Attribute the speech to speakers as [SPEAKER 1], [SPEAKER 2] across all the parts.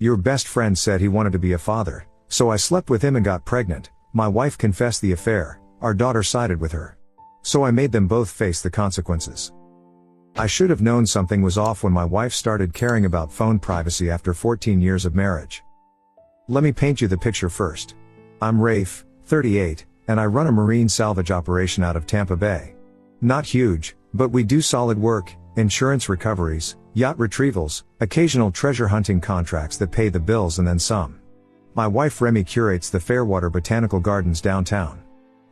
[SPEAKER 1] Your best friend said he wanted to be a father, so I slept with him and got pregnant. My wife confessed the affair, our daughter sided with her. So I made them both face the consequences. I should have known something was off when my wife started caring about phone privacy after 14 years of marriage. Let me paint you the picture first. I'm Rafe, 38, and I run a marine salvage operation out of Tampa Bay. Not huge, but we do solid work, insurance recoveries, yacht retrievals, occasional treasure hunting contracts that pay the bills and then some. My wife Remy curates the Fairwater Botanical Gardens downtown.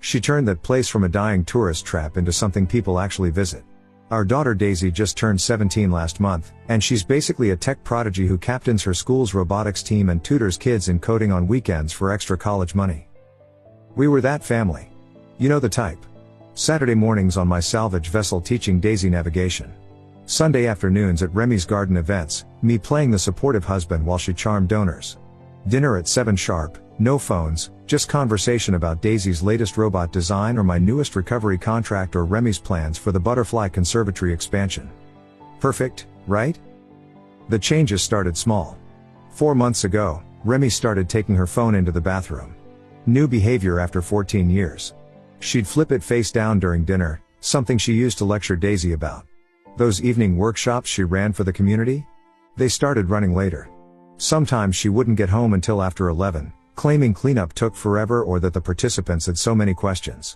[SPEAKER 1] She turned that place from a dying tourist trap into something people actually visit. Our daughter Daisy just turned 17 last month, and she's basically a tech prodigy who captains her school's robotics team and tutors kids in coding on weekends for extra college money. We were that family. You know the type. Saturday mornings on my salvage vessel teaching Daisy navigation. Sunday afternoons at Remy's garden events, me playing the supportive husband while she charmed donors. Dinner at 7 sharp, no phones, just conversation about Daisy's latest robot design or my newest recovery contract or Remy's plans for the Butterfly Conservatory expansion. Perfect, right? The changes started small. 4 months ago, Remy started taking her phone into the bathroom. New behavior after 14 years. She'd flip it face down during dinner, something she used to lecture Daisy about. Those evening workshops she ran for the community? They started running later. Sometimes she wouldn't get home until after 11, claiming cleanup took forever or that the participants had so many questions.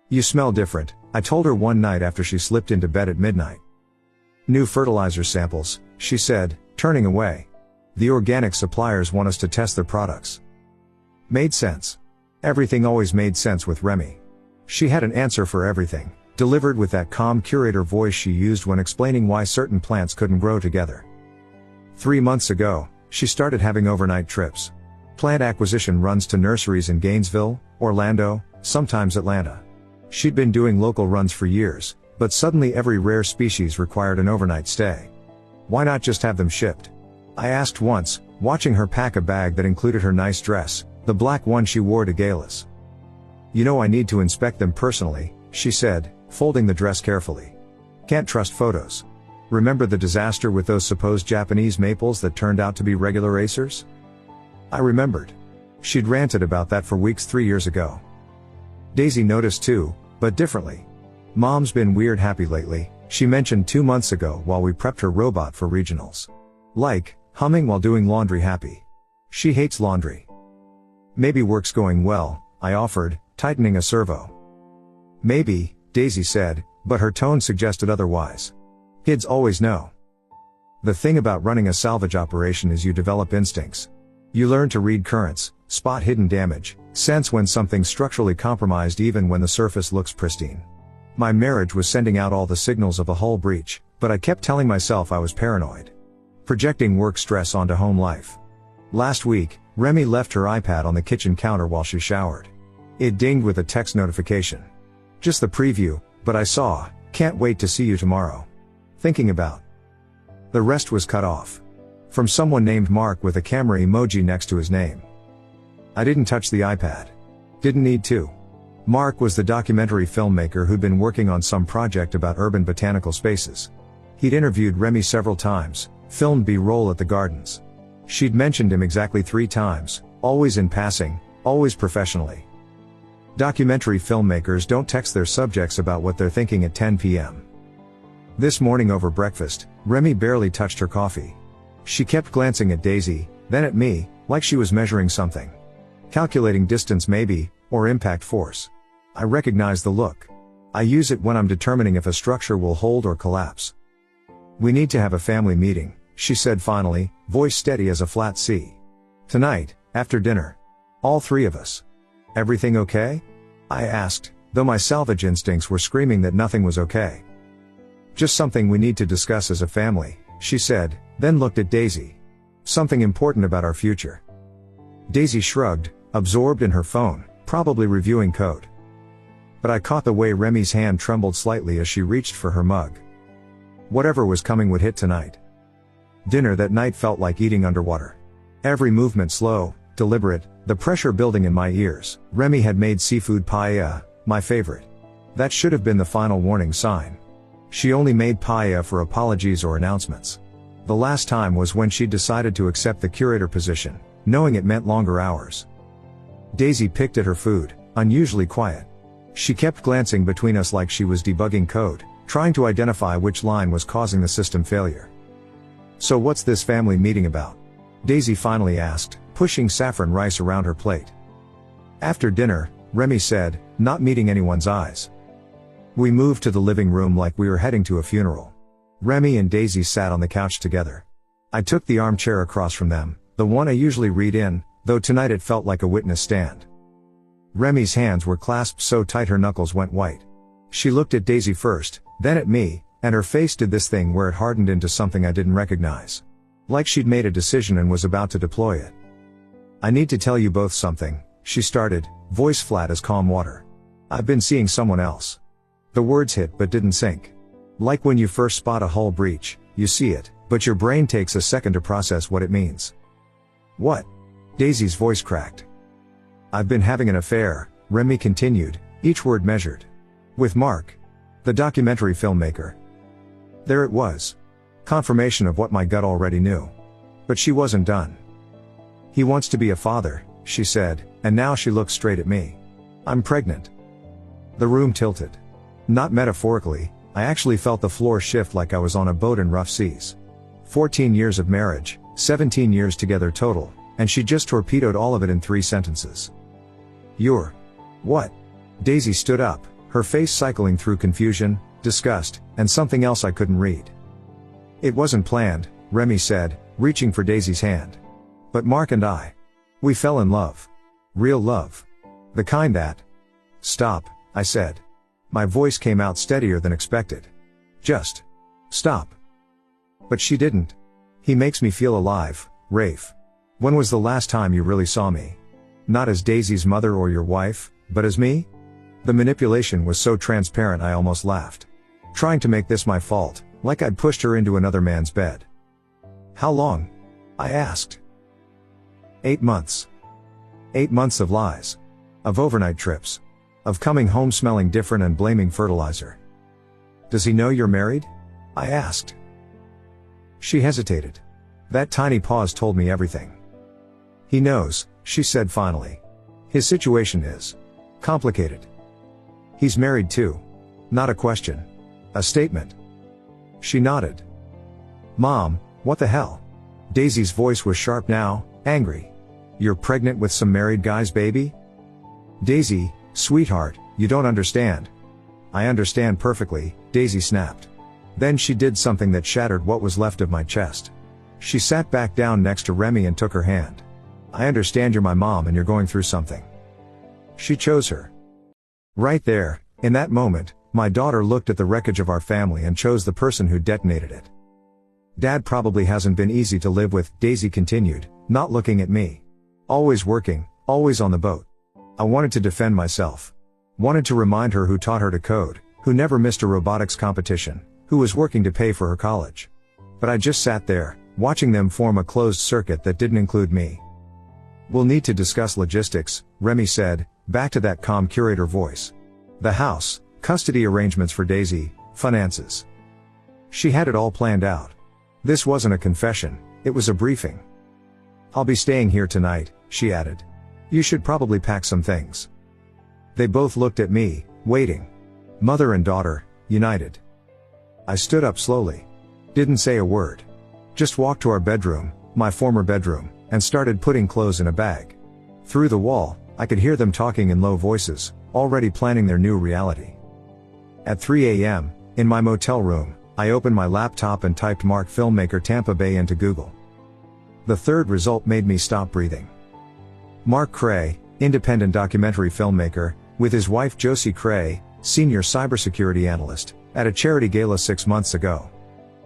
[SPEAKER 1] You smell different, I told her one night after she slipped into bed at midnight. New fertilizer samples, she said, turning away. The organic suppliers want us to test their products. Made sense. Everything always made sense with Remy. She had an answer for everything, delivered with that calm curator voice she used when explaining why certain plants couldn't grow together. 3 months ago, she started having overnight trips. Plant acquisition runs to nurseries in Gainesville, Orlando, sometimes Atlanta. She'd been doing local runs for years, but suddenly every rare species required an overnight stay. Why not just have them shipped? I asked once, watching her pack a bag that included her nice dress, the black one she wore to galas. You know I need to inspect them personally, she said, folding the dress carefully. Can't trust photos. Remember the disaster with those supposed Japanese maples that turned out to be regular acers? I remembered. She'd ranted about that for weeks 3 years ago. Daisy noticed too, but differently. Mom's been weird happy lately, she mentioned 2 months ago while we prepped her robot for regionals. Like, humming while doing laundry happy. She hates laundry. Maybe work's going well, I offered, tightening a servo. Maybe, Daisy said, but her tone suggested otherwise. Kids always know. The thing about running a salvage operation is you develop instincts. You learn to read currents, spot hidden damage, sense when something's structurally compromised even when the surface looks pristine. My marriage was sending out all the signals of a hull breach, but I kept telling myself I was paranoid. Projecting work stress onto home life. Last week, Remy left her iPad on the kitchen counter while she showered. It dinged with a text notification. Just the preview, but I saw, "Can't wait to see you tomorrow." Thinking about. The rest was cut off. From someone named Mark with a camera emoji next to his name. I didn't touch the iPad. Didn't need to. Mark was the documentary filmmaker who'd been working on some project about urban botanical spaces. He'd interviewed Remy several times, filmed B-roll at the gardens. She'd mentioned him exactly 3 times, always in passing, always professionally. Documentary filmmakers don't text their subjects about what they're thinking at 10 p.m. This morning over breakfast, Remy barely touched her coffee. She kept glancing at Daisy, then at me, like she was measuring something. Calculating distance maybe, or impact force. I recognize the look. I use it when I'm determining if a structure will hold or collapse. We need to have a family meeting, she said finally, voice steady as a flat C. Tonight, after dinner. All 3 of us. Everything okay? I asked, though my salvage instincts were screaming that nothing was okay. Just something we need to discuss as a family, she said, then looked at Daisy. Something important about our future. Daisy shrugged, absorbed in her phone, probably reviewing code. But I caught the way Remy's hand trembled slightly as she reached for her mug. Whatever was coming would hit tonight. Dinner that night felt like eating underwater. Every movement slow, deliberate, the pressure building in my ears. Remy had made seafood paella, my favorite. That should have been the final warning sign. She only made paella for apologies or announcements. The last time was when she decided to accept the curator position, knowing it meant longer hours. Daisy picked at her food, unusually quiet. She kept glancing between us like she was debugging code, trying to identify which line was causing the system failure. "So what's this family meeting about?" Daisy finally asked, pushing saffron rice around her plate. "After dinner," Remy said, not meeting anyone's eyes. We moved to the living room like we were heading to a funeral. Remy and Daisy sat on the couch together. I took the armchair across from them, the one I usually read in, though tonight it felt like a witness stand. Remy's hands were clasped so tight her knuckles went white. She looked at Daisy first, then at me, and her face did this thing where it hardened into something I didn't recognize. Like she'd made a decision and was about to deploy it. "I need to tell you both something," she started, voice flat as calm water. "I've been seeing someone else." The words hit but didn't sink. Like when you first spot a hull breach, you see it, but your brain takes a second to process what it means. "What?" Daisy's voice cracked. "I've been having an affair," Remy continued, each word measured. "With Mark. The documentary filmmaker." There it was. Confirmation of what my gut already knew. But she wasn't done. "He wants to be a father," she said, and now she looked straight at me. "I'm pregnant." The room tilted. Not metaphorically, I actually felt the floor shift like I was on a boat in rough seas. 14 years of marriage, 17 years together total, and she just torpedoed all of it in 3 sentences. "You're... what?" Daisy stood up, her face cycling through confusion, disgust, and something else I couldn't read. "It wasn't planned," Remy said, reaching for Daisy's hand. "But Mark and we fell in love. Real love. The kind that..." "Stop," I said. My voice came out steadier than expected. "Just... stop." But she didn't. "He makes me feel alive, Rafe. When was the last time you really saw me? Not as Daisy's mother or your wife, but as me?" The manipulation was so transparent I almost laughed. Trying to make this my fault, like I'd pushed her into another man's bed. "How long?" I asked. 8 months. 8 months of lies. Of overnight trips. Of coming home smelling different and blaming fertilizer. "Does he know you're married?" I asked. She hesitated. That tiny pause told me everything. "He knows," she said finally. "His situation is complicated. He's married too." Not a question. A statement. She nodded. "Mom, what the hell?" Daisy's voice was sharp now, angry. "You're pregnant with some married guy's baby?" "Daisy, sweetheart, you don't understand." "I understand perfectly," Daisy snapped. Then she did something that shattered what was left of my chest. She sat back down next to Remy and took her hand. "I understand you're my mom and you're going through something." She chose her. Right there, in that moment, my daughter looked at the wreckage of our family and chose the person who detonated it. "Dad probably hasn't been easy to live with," Daisy continued, not looking at me. "Always working, always on the boat." I wanted to defend myself. Wanted to remind her who taught her to code, who never missed a robotics competition, who was working to pay for her college. But I just sat there, watching them form a closed circuit that didn't include me. "We'll need to discuss logistics," Remy said, back to that calm curator voice. "The house, custody arrangements for Daisy, finances." She had it all planned out. This wasn't a confession, it was a briefing. "I'll be staying here tonight," she added. "You should probably pack some things." They both looked at me, waiting. Mother and daughter, united. I stood up slowly. Didn't say a word. Just walked to our bedroom, my former bedroom, and started putting clothes in a bag. Through the wall, I could hear them talking in low voices, already planning their new reality. At 3 a.m., in my motel room, I opened my laptop and typed Mark filmmaker Tampa Bay into Google. The third result made me stop breathing. Mark Qley, independent documentary filmmaker, with his wife Josie Qley, senior cybersecurity analyst, at a charity gala 6 months ago.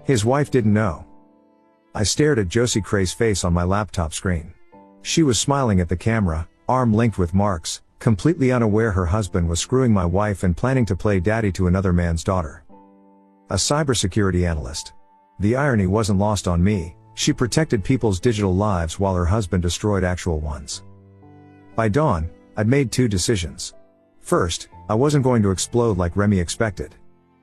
[SPEAKER 1] His wife didn't know. I stared at Josie Qley's face on my laptop screen. She was smiling at the camera, arm linked with Mark's, completely unaware her husband was screwing my wife and planning to play daddy to another man's daughter. A cybersecurity analyst. The irony wasn't lost on me. She protected people's digital lives while her husband destroyed actual ones. By dawn, I'd made 2 decisions. First, I wasn't going to explode like Remy expected.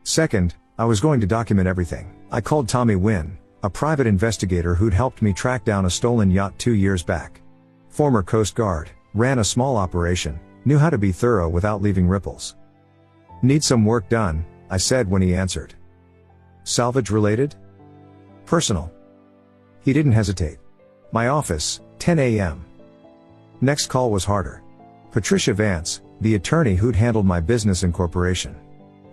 [SPEAKER 1] Second, I was going to document everything. I called Tommy Wynn, a private investigator who'd helped me track down a stolen yacht 2 years back. Former Coast Guard, ran a small operation, knew how to be thorough without leaving ripples. Need some work done, I said when he answered. Salvage related? Personal. He didn't hesitate. My office, 10 a.m. Next call was harder. Patricia Vance, the attorney who'd handled my business incorporation.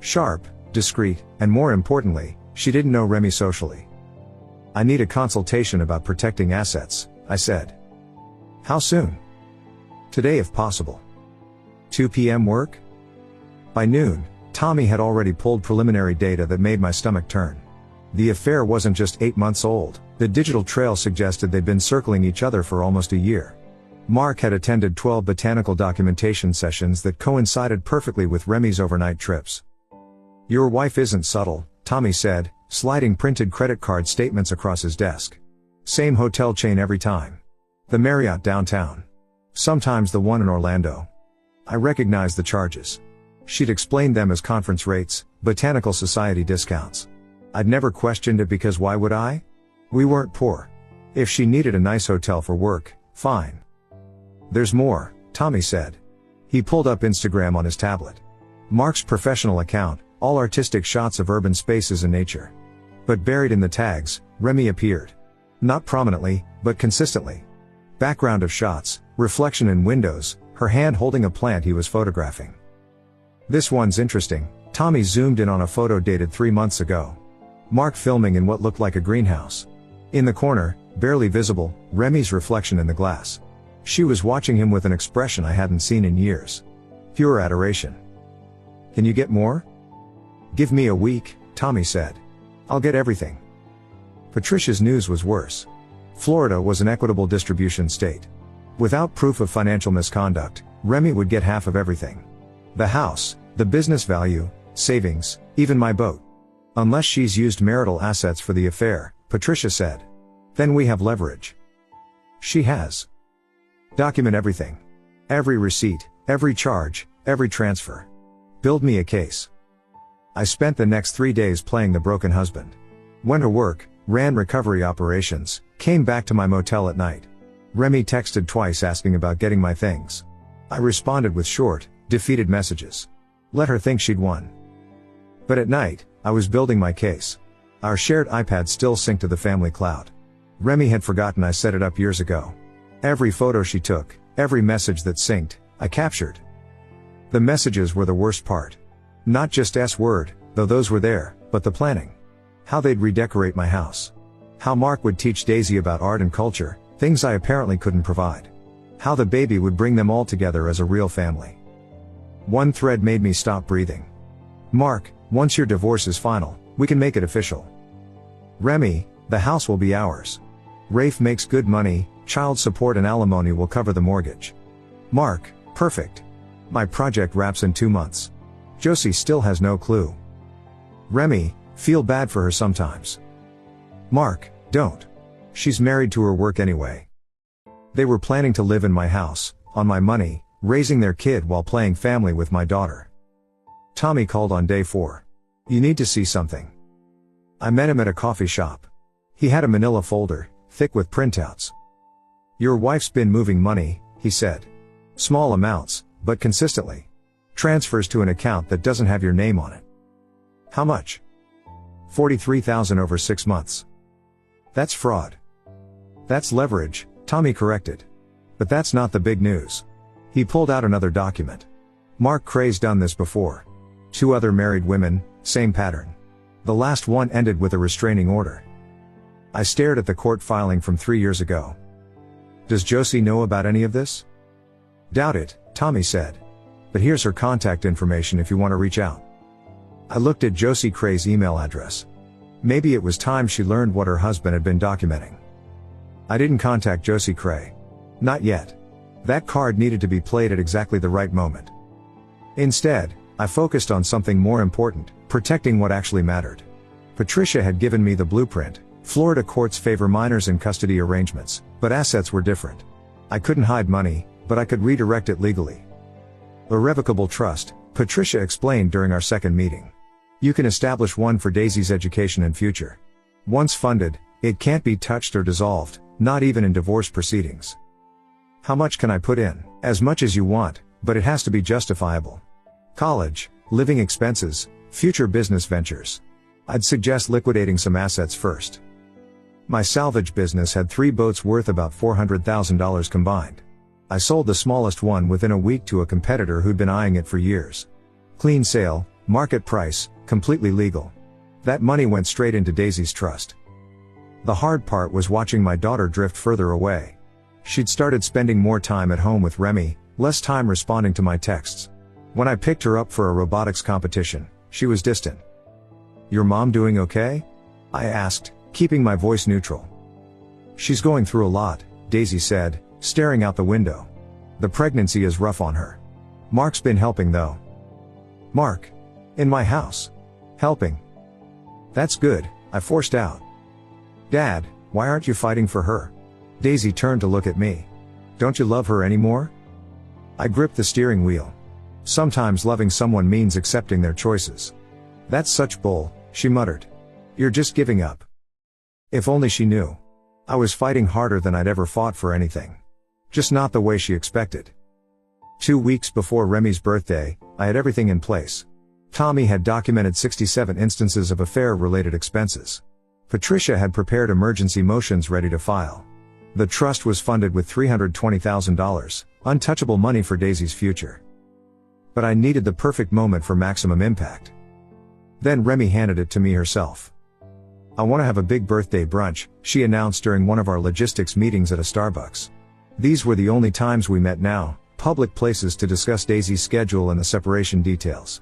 [SPEAKER 1] Sharp, discreet, and more importantly, she didn't know Remy socially. I need a consultation about protecting assets, I said. How soon? Today if possible. 2 p.m. work? By noon, Tommy had already pulled preliminary data that made my stomach turn. The affair wasn't just 8 months old, the digital trail suggested they'd been circling each other for almost a year. Mark had attended 12 botanical documentation sessions that coincided perfectly with Remy's overnight trips. Your wife isn't subtle, Tommy said, sliding printed credit card statements across his desk. Same hotel chain every time. The Marriott downtown. Sometimes the one in Orlando. I recognized the charges. She'd explained them as conference rates, Botanical Society discounts. I'd never questioned it because why would I? We weren't poor. If she needed a nice hotel for work, fine. There's more, Tommy said. He pulled up Instagram on his tablet. Mark's professional account, all artistic shots of urban spaces and nature. But buried in the tags, Remy appeared. Not prominently, but consistently. Background of shots, reflection in windows, her hand holding a plant he was photographing. This one's interesting, Tommy zoomed in on a photo dated 3 months ago. Mark filming in what looked like a greenhouse. In the corner, barely visible, Remy's reflection in the glass. She was watching him with an expression I hadn't seen in years. Pure adoration. Can you get more? Give me a week, Tommy said. I'll get everything. Patricia's news was worse. Florida was an equitable distribution state. Without proof of financial misconduct, Remy would get half of everything. The house, the business value, savings, even my boat. Unless she's used marital assets for the affair, Patricia said. Then we have leverage. She has. Document everything. Every receipt, every charge, every transfer. Build me a case. I spent the next 3 days playing the broken husband. Went to work, ran recovery operations, came back to my motel at night. Remy texted twice asking about getting my things. I responded with short, defeated messages. Let her think she'd won. But at night, I was building my case. Our shared iPad still synced to the family cloud. Remy had forgotten I set it up years ago. Every photo she took, every message that synced, I captured. The messages were the worst part. Not just S-word, though those were there, but the planning. How they'd redecorate my house. How Mark would teach Daisy about art and culture, things I apparently couldn't provide. How the baby would bring them all together as a real family. One thread made me stop breathing. Mark, once your divorce is final, we can make it official. Remy, the house will be ours. Rafe makes good money, child support and alimony will cover the mortgage. Mark, perfect. My project wraps in 2 months. Josie still has no clue. Remy, feel bad for her sometimes. Mark, don't. She's married to her work anyway. They were planning to live in my house, on my money, raising their kid while playing family with my daughter. Tommy called on day 4. You need to see something. I met him at a coffee shop. He had a manila folder, thick with printouts. Your wife's been moving money, he said. Small amounts, but consistently. Transfers to an account that doesn't have your name on it. How much? $43,000 over 6 months. That's fraud. That's leverage, Tommy corrected. But that's not the big news. He pulled out another document. Mark Cray's done this before. 2 other married women, same pattern. The last one ended with a restraining order. I stared at the court filing from 3 years ago. Does Josie know about any of this? Doubt it, Tommy said. But here's her contact information if you want to reach out. I looked at Josie Cray's email address. Maybe it was time she learned what her husband had been documenting. I didn't contact Josie Cray. Not yet. That card needed to be played at exactly the right moment. Instead, I focused on something more important, protecting what actually mattered. Patricia had given me the blueprint. Florida courts favor minors in custody arrangements, but assets were different. I couldn't hide money, but I could redirect it legally. Irrevocable trust, Patricia explained during our second meeting. You can establish one for Daisy's education and future. Once funded, It can't be touched or dissolved, not even in divorce proceedings. How much can I put in? As much as you want, but it has to be justifiable. College, living expenses, future business ventures. I'd suggest liquidating some assets first. My salvage business had 3 boats worth about $400,000 combined. I sold the smallest one within a week to a competitor who'd been eyeing it for years. Clean sale, market price, completely legal. That money went straight into Daisy's trust. The hard part was watching my daughter drift further away. She'd started spending more time at home with Remy, less time responding to my texts. When I picked her up for a robotics competition, she was distant. "Your mom doing okay?" I asked, keeping my voice neutral. "She's going through a lot," Daisy said, staring out the window. "The pregnancy is rough on her. Mark's been helping though." "Mark? In my house? Helping? That's good," I forced out. "Dad, why aren't you fighting for her?" Daisy turned to look at me. "Don't you love her anymore?" I gripped the steering wheel. Sometimes loving someone means accepting their choices. "That's such bull," she muttered. "You're just giving up." If only she knew. I was fighting harder than I'd ever fought for anything. Just not the way she expected. 2 weeks before Remy's birthday, I had everything in place. Tommy had documented 67 instances of affair-related expenses. Patricia had prepared emergency motions ready to file. The trust was funded with $320,000, untouchable money for Daisy's future. But I needed the perfect moment for maximum impact. Then Remy handed it to me herself. "I want to have a big birthday brunch," she announced during one of our logistics meetings at a Starbucks. These were the only times we met now, public places to discuss Daisy's schedule and the separation details.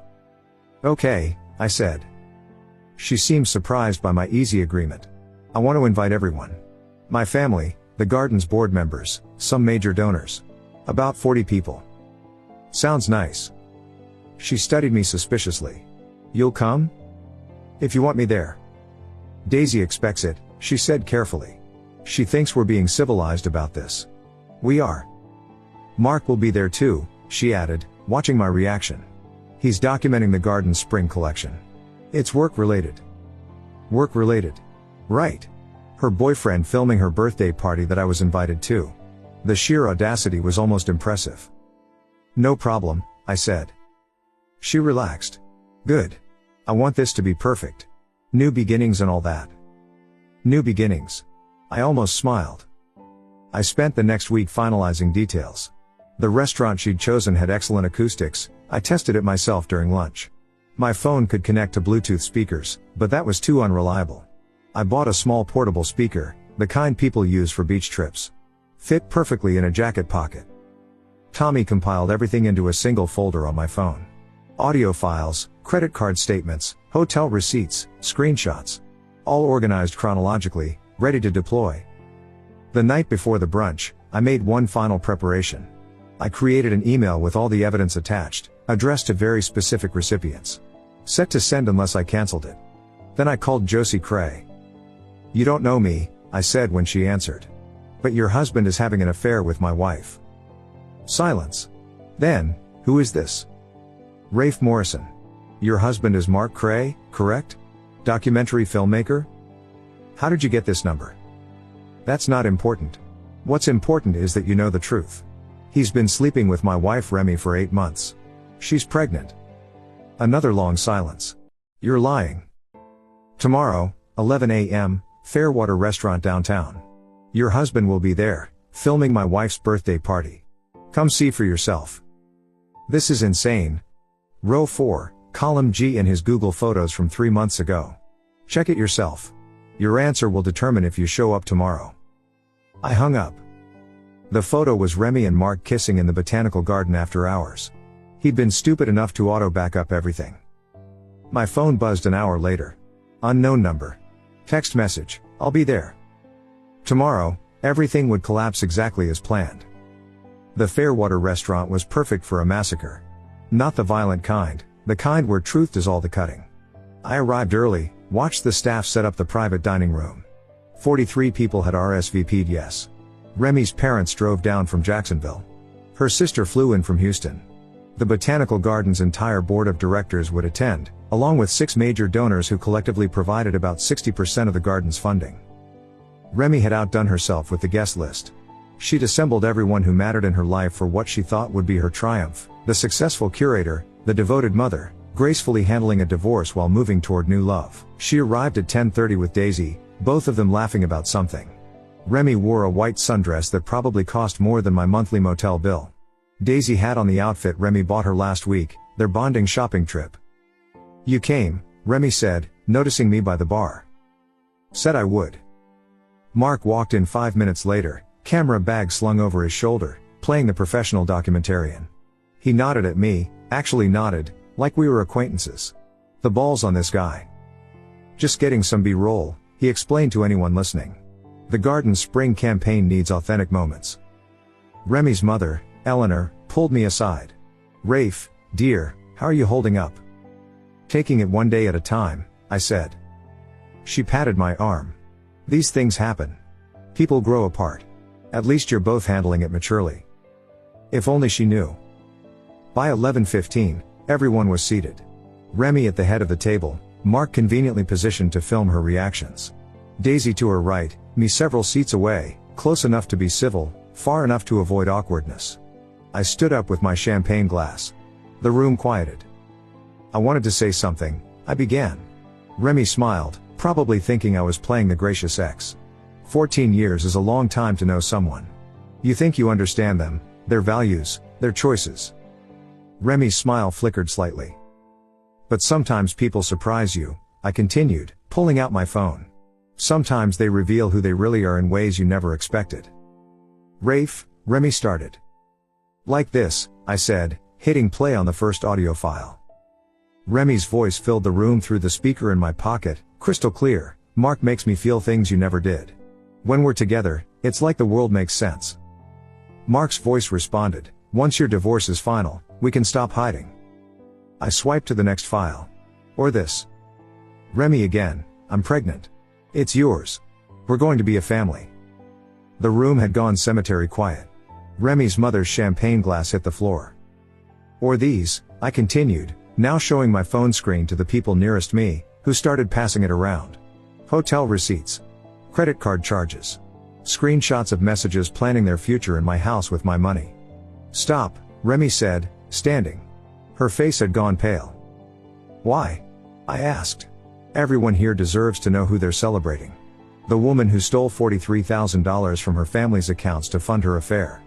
[SPEAKER 1] "Okay," I said. She seemed surprised by my easy agreement. "I want to invite everyone. My family, the garden's board members, some major donors. About 40 people." "Sounds nice." She studied me suspiciously. "You'll come?" "If you want me there." "Daisy expects it," she said carefully. "She thinks we're being civilized about this." "We are." "Mark will be there too," she added, watching my reaction. "He's documenting the garden's spring collection. It's work-related." "Work-related?" "Right. Her boyfriend filming her birthday party that I was invited to." The sheer audacity was almost impressive. "No problem," I said. She relaxed. "Good. I want this to be perfect. New beginnings and all that." New beginnings. I almost smiled. I spent the next week finalizing details. The restaurant she'd chosen had excellent acoustics. I tested it myself during lunch. My phone could connect to Bluetooth speakers, but that was too unreliable. I bought a small portable speaker, the kind people use for beach trips. Fit perfectly in a jacket pocket. Tommy compiled everything into a single folder on my phone. Audio files, credit card statements, hotel receipts, screenshots. All organized chronologically, ready to deploy. The night before the brunch, I made one final preparation. I created an email with all the evidence attached, addressed to very specific recipients. Set to send unless I canceled it. Then I called Josie Qley. "You don't know me," I said when she answered. "But your husband is having an affair with my wife." Silence. Then, "Who is this?" "Rafe Morrison. Your husband is Mark Qley, correct? Documentary filmmaker?" "How did you get this number?" "That's not important. What's important is that you know the truth. He's been sleeping with my wife Remy for 8 months. She's pregnant." Another long silence. "You're lying." "Tomorrow, 11 a.m., Fairwater Restaurant downtown. Your husband will be there, filming my wife's birthday party. Come see for yourself." "This is insane." Row 4, column G in his Google Photos from 3 months ago. "Check it yourself. Your answer will determine if you show up tomorrow." I hung up. The photo was Remy and Mark kissing in the botanical garden after hours. He'd been stupid enough to auto-back up everything. My phone buzzed an hour later. Unknown number. Text message, "I'll be there." Tomorrow, everything would collapse exactly as planned. The Fairwater restaurant was perfect for a massacre. Not the violent kind, the kind where truth does all the cutting. I arrived early, watched the staff set up the private dining room. 43 people had RSVP'd yes. Remy's parents drove down from Jacksonville. Her sister flew in from Houston. The Botanical Garden's entire board of directors would attend, along with 6 major donors who collectively provided about 60% of the garden's funding. Remy had outdone herself with the guest list. She'd assembled everyone who mattered in her life for what she thought would be her triumph: the successful curator, the devoted mother, gracefully handling a divorce while moving toward new love. She arrived at 10:30 with Daisy, both of them laughing about something. Remy wore a white sundress that probably cost more than my monthly motel bill. Daisy had on the outfit Remy bought her last week, their bonding shopping trip. "You came," Remy said, noticing me by the bar. "Said I would." Mark walked in 5 minutes later, camera bag slung over his shoulder, playing the professional documentarian. He nodded at me, actually nodded, like we were acquaintances. "The ball's on this guy. Just getting some B-roll," he explained to anyone listening. "The Garden Spring campaign needs authentic moments." Remy's mother, Eleanor, pulled me aside. "Rafe, dear, how are you holding up?" "Taking it one day at a time," I said. She patted my arm. "These things happen. People grow apart. At least you're both handling it maturely." If only she knew. By 11:15, everyone was seated. Remy at the head of the table, Mark conveniently positioned to film her reactions. Daisy to her right, me several seats away, close enough to be civil, far enough to avoid awkwardness. I stood up with my champagne glass. The room quieted. "I wanted to say something," I began. Remy smiled, probably thinking I was playing the gracious ex. 14 years is a long time to know someone. You think you understand them, their values, their choices. Remy's smile flickered slightly. "But sometimes people surprise you," I continued, pulling out my phone. "Sometimes they reveal who they really are in ways you never expected." "Rafe," Remy started. "Like this," I said, hitting play on the first audio file. Remy's voice filled the room through the speaker in my pocket, crystal clear. "Mark makes me feel things you never did. When we're together, it's like the world makes sense." Mark's voice responded, "Once your divorce is final, we can stop hiding." I swiped to the next file. "Or this." Remy again, "I'm pregnant. It's yours. We're going to be a family." The room had gone cemetery quiet. Remy's mother's champagne glass hit the floor. "Or these," I continued, now showing my phone screen to the people nearest me, who started passing it around. "Hotel receipts. Credit card charges. Screenshots of messages planning their future in my house with my money." "Stop," Remy said, standing. Her face had gone pale. "Why?" I asked. "Everyone here deserves to know who they're celebrating. The woman who stole $43,000 from her family's accounts to fund her affair.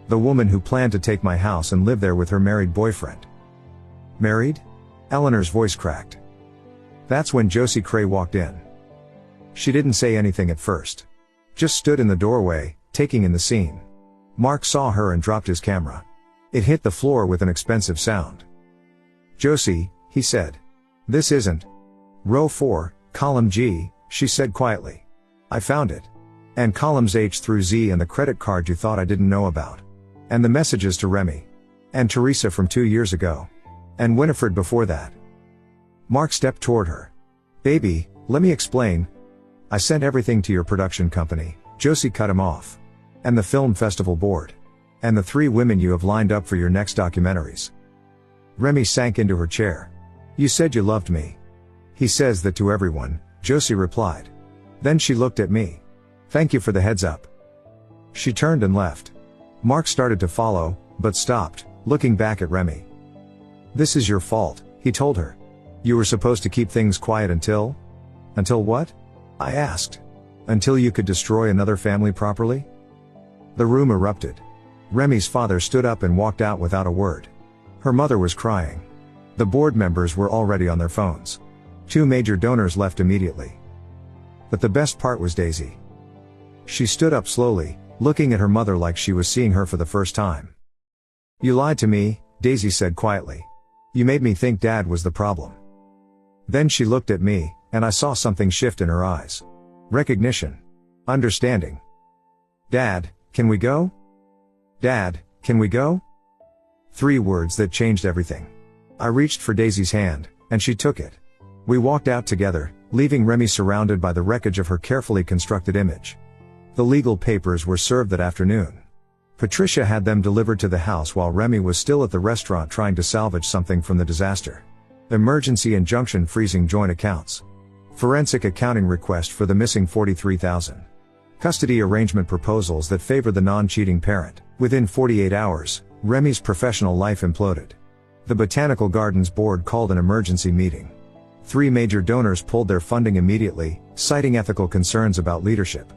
[SPEAKER 1] The woman who planned to take my house and live there with her married boyfriend." "Married?" Eleanor's voice cracked. That's when Josie Qley walked in. She didn't say anything at first. Just stood in the doorway, taking in the scene. Mark saw her and dropped his camera. It hit the floor with an expensive sound. "Josie," he said. "This isn't row 4, column G," she said quietly. "I found it. And columns H through Z and the credit card you thought I didn't know about. And the messages to Remy. And Teresa from 2 years ago. And Winifred before that." Mark stepped toward her. "Baby, let me explain. I sent everything to your production company," Josie cut him off. "And the film festival board. And the 3 women you have lined up for your next documentaries." Remy sank into her chair. "You said you loved me." "He says that to everyone," Josie replied. Then she looked at me. "Thank you for the heads up." She turned and left. Mark started to follow, but stopped, looking back at Remy. "This is your fault," he told her. "You were supposed to keep things quiet until..." "Until what?" I asked. "Until you could destroy another family properly?" The room erupted. Remy's father stood up and walked out without a word. Her mother was crying. The board members were already on their phones. 2 major donors left immediately. But the best part was Daisy. She stood up slowly, looking at her mother like she was seeing her for the first time. "You lied to me," Daisy said quietly. "You made me think Dad was the problem." Then she looked at me, and I saw something shift in her eyes. Recognition. Understanding. "Dad, can we go? Dad, can we go?" 3 words that changed everything. I reached for Daisy's hand, and she took it. We walked out together, leaving Remy surrounded by the wreckage of her carefully constructed image. The legal papers were served that afternoon. Patricia had them delivered to the house while Remy was still at the restaurant trying to salvage something from the disaster. Emergency injunction freezing joint accounts. Forensic accounting request for the missing $43,000. Custody arrangement proposals that favored the non-cheating parent. Within 48 hours, Remy's professional life imploded. The Botanical Gardens board called an emergency meeting. 3 major donors pulled their funding immediately, citing ethical concerns about leadership.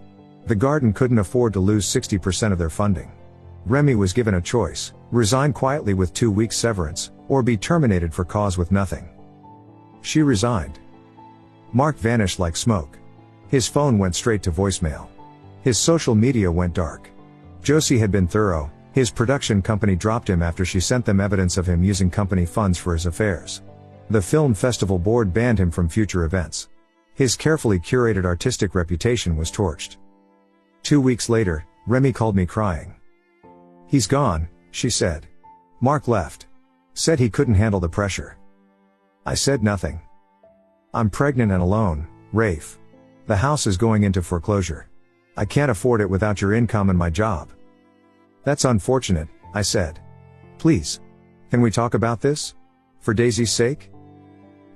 [SPEAKER 1] The garden couldn't afford to lose 60% of their funding. Remy was given a choice: resign quietly with 2 weeks severance, or be terminated for cause with nothing. She resigned. Mark vanished like smoke. His phone went straight to voicemail. His social media went dark. Josie had been thorough. His production company dropped him after she sent them evidence of him using company funds for his affairs. The film festival board banned him from future events. His carefully curated artistic reputation was torched. 2 weeks later, Remy called me crying. "He's gone," she said. "Mark left. Said he couldn't handle the pressure." I said nothing. "I'm pregnant and alone, Rafe. The house is going into foreclosure. I can't afford it without your income and my job." "That's unfortunate," I said. "Please. Can we talk about this? For Daisy's sake?"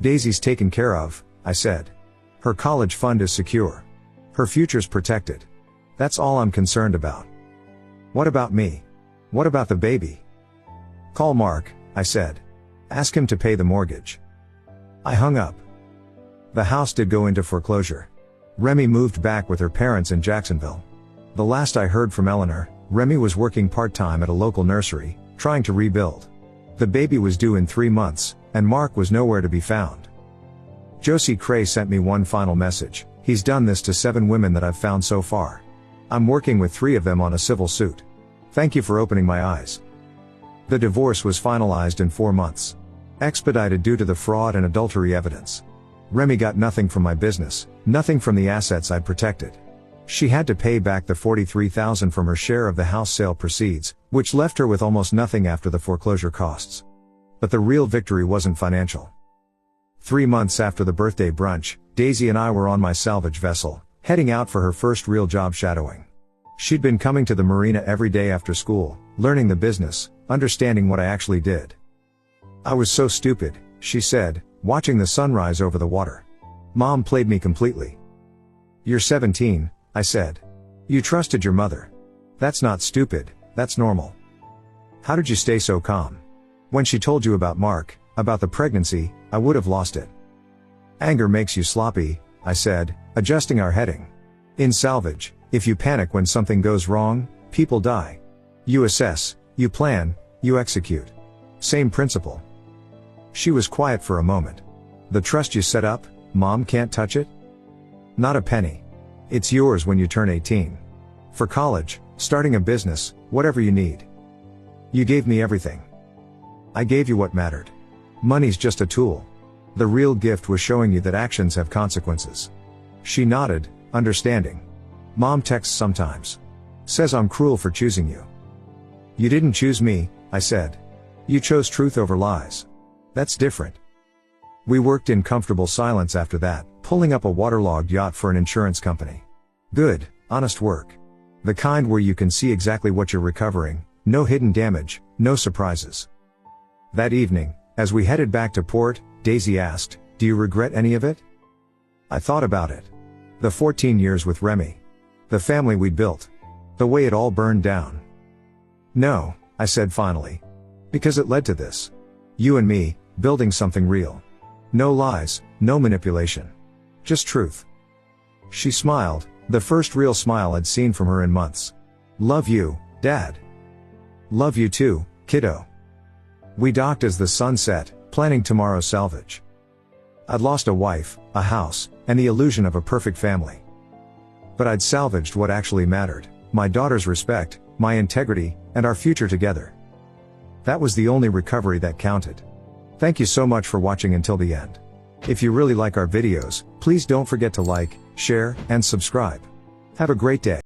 [SPEAKER 1] "Daisy's taken care of," I said. "Her college fund is secure. Her future's protected. That's all I'm concerned about." "What about me? What about the baby?" "Call Mark," I said. "Ask him to pay the mortgage." I hung up. The house did go into foreclosure. Remy moved back with her parents in Jacksonville. The last I heard from Eleanor, Remy was working part-time at a local nursery, trying to rebuild. The baby was due in 3 months, and Mark was nowhere to be found. Josie Cray sent me one final message: "He's done this to 7 women that I've found so far. I'm working with 3 of them on a civil suit. Thank you for opening my eyes." The divorce was finalized in 4 months. Expedited due to the fraud and adultery evidence. Remy got nothing from my business, nothing from the assets I'd protected. She had to pay back the $43,000 from her share of the house sale proceeds, which left her with almost nothing after the foreclosure costs. But the real victory wasn't financial. 3 months after the birthday brunch, Daisy and I were on my salvage vessel, heading out for her first real job shadowing. She'd been coming to the marina every day after school, learning the business, understanding what I actually did. "I was so stupid," she said, watching the sunrise over the water. "Mom played me completely." "You're 17, I said. "You trusted your mother. That's not stupid, that's normal. How did you stay so calm? When she told you about Mark, about the pregnancy, I would have lost it." "Anger makes you sloppy," I said, adjusting our heading. "In salvage, if you panic when something goes wrong, people die. You assess, you plan, you execute. Same principle." She was quiet for a moment. "The trust you set up, Mom can't touch it?" "Not a penny. It's yours when you turn 18. For college, starting a business, whatever you need. You gave me everything. I gave you what mattered. Money's just a tool. The real gift was showing you that actions have consequences." She nodded, understanding. "Mom texts sometimes. Says I'm cruel for choosing you." "You didn't choose me," I said. "You chose truth over lies. That's different." We worked in comfortable silence after that, pulling up a waterlogged yacht for an insurance company. Good, honest work. The kind where you can see exactly what you're recovering, no hidden damage, no surprises. That evening, as we headed back to port, Daisy asked, "Do you regret any of it?" I thought about it. The 14 years with Remy. The family we'd built. The way it all burned down. "No," I said finally. "Because it led to this. You and me, building something real. No lies, no manipulation. Just truth." She smiled, the first real smile I'd seen from her in months. "Love you, Dad." "Love you too, kiddo." We docked as the sun set, planning tomorrow's salvage. I'd lost a wife, a house, and the illusion of a perfect family. But I'd salvaged what actually mattered: my daughter's respect, my integrity, and our future together. That was the only recovery that counted. Thank you so much for watching until the end. If you really like our videos, please don't forget to like, share, and subscribe. Have a great day.